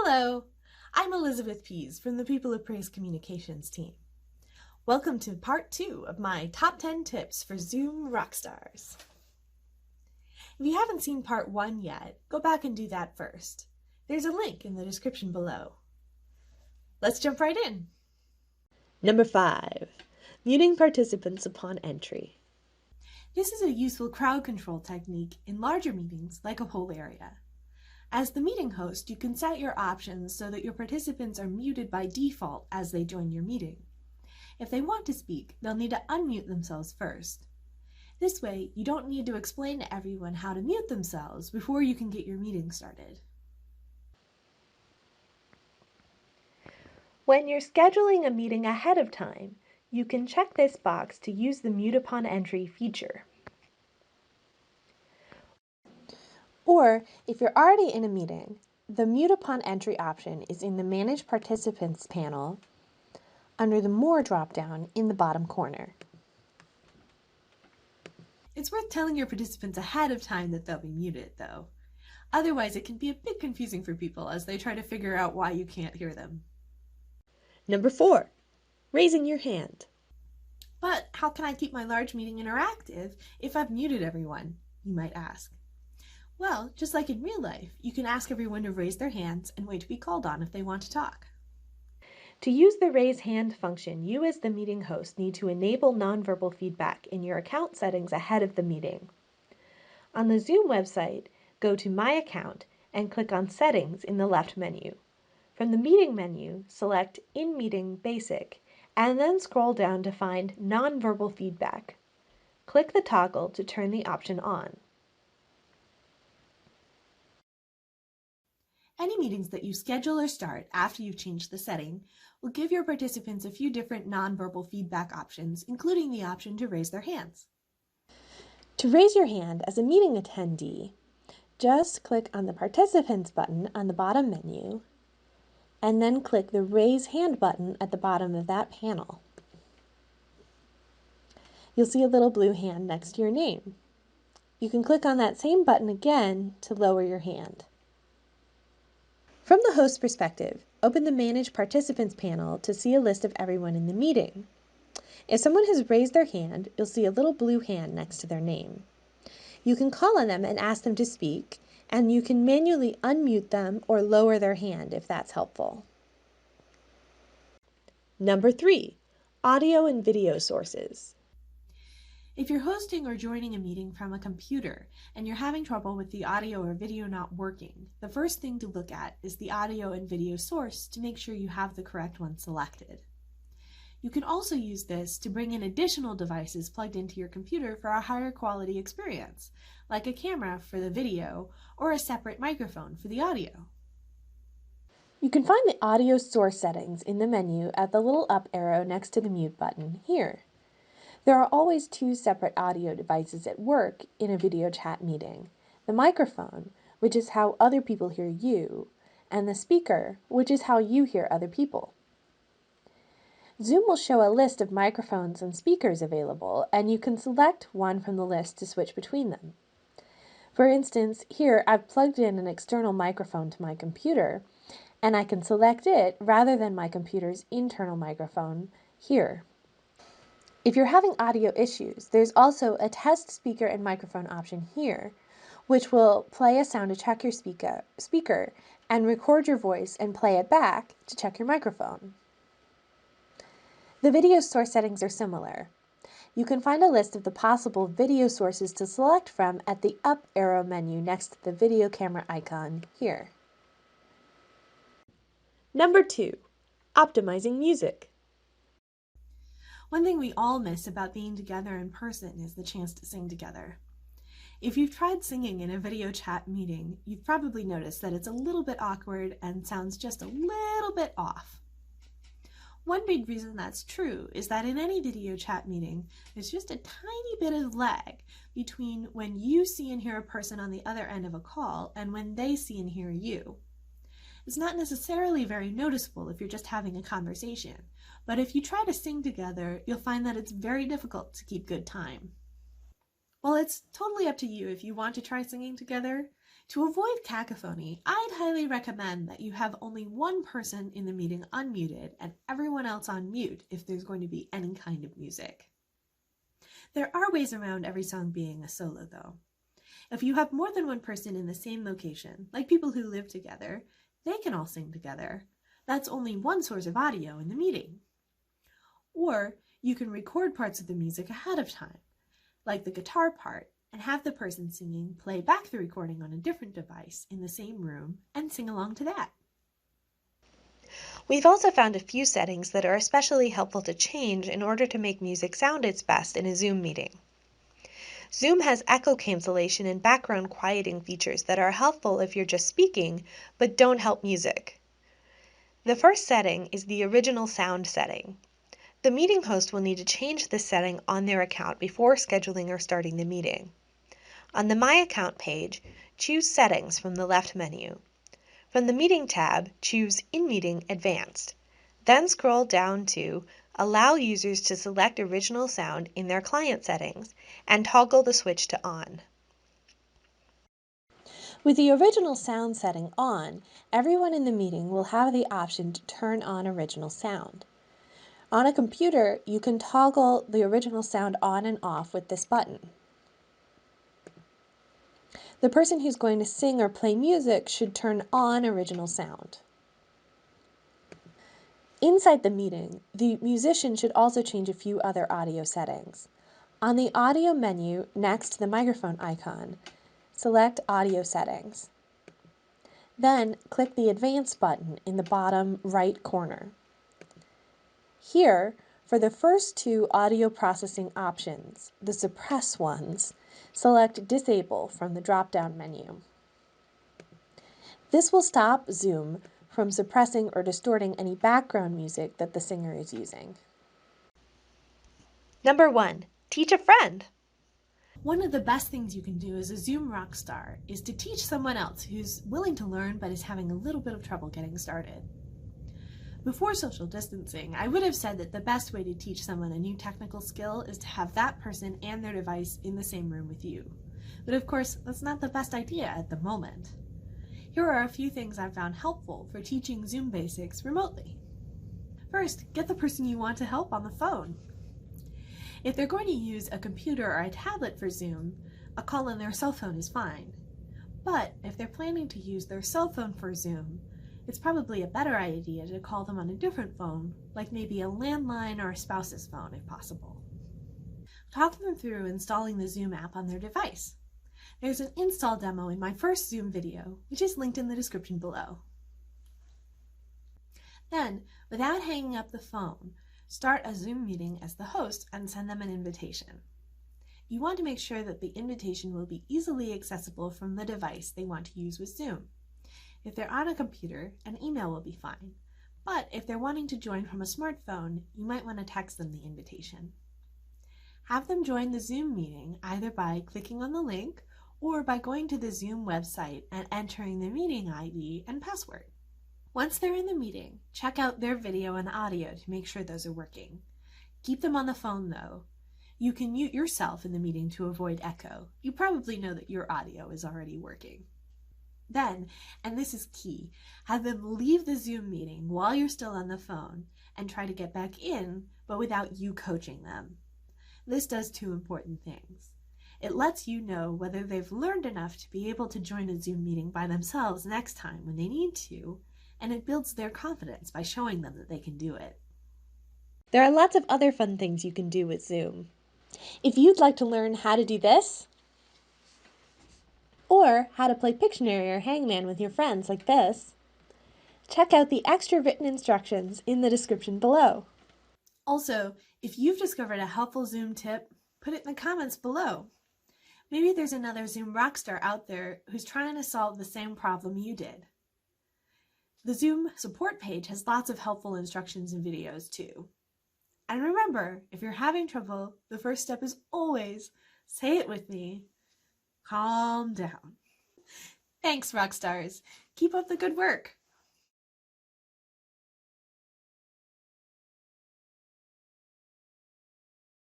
Hello, I'm Elizabeth Pease from the People of Praise Communications team. Welcome to part 2 of my top 10 tips for Zoom Rockstars. If you haven't seen part 1 yet, go back and do that first. There's a link in the description below. Let's jump right in. Number 5, muting participants upon entry. This is a useful crowd control technique in larger meetings like a whole area. As the meeting host, you can set your options so that your participants are muted by default as they join your meeting. If they want to speak, they'll need to unmute themselves first. This way, you don't need to explain to everyone how to mute themselves before you can get your meeting started. When you're scheduling a meeting ahead of time, you can check this box to use the Mute Upon Entry feature. Or, if you're already in a meeting, the Mute Upon Entry option is in the Manage Participants panel under the More dropdown in the bottom corner. It's worth telling your participants ahead of time that they'll be muted, though. Otherwise, it can be a bit confusing for people as they try to figure out why you can't hear them. Number 4, raising your hand. But how can I keep my large meeting interactive if I've muted everyone, you might ask. Well, just like in real life, you can ask everyone to raise their hands and wait to be called on if they want to talk. To use the raise hand function, you as the meeting host need to enable nonverbal feedback in your account settings ahead of the meeting. On the Zoom website, go to My Account and click on Settings in the left menu. From the Meeting menu, select In Meeting Basic and then scroll down to find Nonverbal Feedback. Click the toggle to turn the option on. Any meetings that you schedule or start after you've changed the setting will give your participants a few different nonverbal feedback options, including the option to raise their hands. To raise your hand as a meeting attendee, just click on the Participants button on the bottom menu, and then click the Raise Hand button at the bottom of that panel. You'll see a little blue hand next to your name. You can click on that same button again to lower your hand. From the host perspective, open the Manage Participants panel to see a list of everyone in the meeting. If someone has raised their hand, you'll see a little blue hand next to their name. You can call on them and ask them to speak, and you can manually unmute them or lower their hand if that's helpful. Number 3, audio and video sources. If you're hosting or joining a meeting from a computer and you're having trouble with the audio or video not working, the first thing to look at is the audio and video source to make sure you have the correct one selected. You can also use this to bring in additional devices plugged into your computer for a higher quality experience, like a camera for the video or a separate microphone for the audio. You can find the audio source settings in the menu at the little up arrow next to the mute button here. There are always 2 separate audio devices at work in a video chat meeting. The microphone, which is how other people hear you, and the speaker, which is how you hear other people. Zoom will show a list of microphones and speakers available, and you can select one from the list to switch between them. For instance, here I've plugged in an external microphone to my computer, and I can select it rather than my computer's internal microphone here. If you're having audio issues, there's also a test speaker and microphone option here, which will play a sound to check your speaker and record your voice and play it back to check your microphone. The video source settings are similar. You can find a list of the possible video sources to select from at the up arrow menu next to the video camera icon here. Number 2, optimizing music. One thing we all miss about being together in person is the chance to sing together. If you've tried singing in a video chat meeting, you've probably noticed that it's a little bit awkward and sounds just a little bit off. One big reason that's true is that in any video chat meeting, there's just a tiny bit of lag between when you see and hear a person on the other end of a call and when they see and hear you. It's not necessarily very noticeable if you're just having a conversation, but if you try to sing together, you'll find that it's very difficult to keep good time. While it's totally up to you if you want to try singing together, to avoid cacophony, I'd highly recommend that you have only one person in the meeting unmuted and everyone else on mute if there's going to be any kind of music. There are ways around every song being a solo, though. If you have more than one person in the same location, like people who live together, they can all sing together. That's only one source of audio in the meeting. Or you can record parts of the music ahead of time, like the guitar part, and have the person singing play back the recording on a different device in the same room and sing along to that. We've also found a few settings that are especially helpful to change in order to make music sound its best in a Zoom meeting. Zoom has echo cancellation and background quieting features that are helpful if you're just speaking, but don't help music. The first setting is the original sound setting. The meeting host will need to change this setting on their account before scheduling or starting the meeting. On the My Account page, choose Settings from the left menu. From the Meeting tab, choose In Meeting Advanced. Then scroll down to Allow users to select original sound in their client settings and toggle the switch to On. With the original sound setting on, everyone in the meeting will have the option to turn on original sound. On a computer, you can toggle the original sound on and off with this button. The person who's going to sing or play music should turn on original sound. Inside the meeting, the musician should also change a few other audio settings. On the audio menu next to the microphone icon, select Audio Settings. Then click the Advanced button in the bottom right corner. Here, for the first two audio processing options, the suppress ones, select Disable from the drop-down menu. This will stop Zoom from suppressing or distorting any background music that the singer is using. Number 1. Teach a friend. One of the best things you can do as a Zoom rockstar is to teach someone else who's willing to learn but is having a little bit of trouble getting started. Before social distancing, I would have said that the best way to teach someone a new technical skill is to have that person and their device in the same room with you. But of course, that's not the best idea at the moment. Here are a few things I've found helpful for teaching Zoom basics remotely. First, get the person you want to help on the phone. If they're going to use a computer or a tablet for Zoom, a call on their cell phone is fine. But if they're planning to use their cell phone for Zoom, it's probably a better idea to call them on a different phone, like maybe a landline or a spouse's phone if possible. Talk them through installing the Zoom app on their device. There's an install demo in my first Zoom video, which is linked in the description below. Then, without hanging up the phone, start a Zoom meeting as the host and send them an invitation. You want to make sure that the invitation will be easily accessible from the device they want to use with Zoom. If they're on a computer, an email will be fine. But if they're wanting to join from a smartphone, you might want to text them the invitation. Have them join the Zoom meeting either by clicking on the link or by going to the Zoom website and entering the meeting ID and password. Once they're in the meeting, check out their video and audio to make sure those are working. Keep them on the phone though. You can mute yourself in the meeting to avoid echo. You probably know that your audio is already working. Then, and this is key, have them leave the Zoom meeting while you're still on the phone and try to get back in, but without you coaching them. This does two important things. It lets you know whether they've learned enough to be able to join a Zoom meeting by themselves next time when they need to, and it builds their confidence by showing them that they can do it. There are lots of other fun things you can do with Zoom. If you'd like to learn how to do this, or how to play Pictionary or Hangman with your friends like this, check out the extra written instructions in the description below. Also, if you've discovered a helpful Zoom tip, put it in the comments below. Maybe there's another Zoom rockstar out there who's trying to solve the same problem you did. The Zoom support page has lots of helpful instructions and videos too. And remember, if you're having trouble, the first step is always, say it with me, calm down. Thanks, Rockstars. Keep up the good work.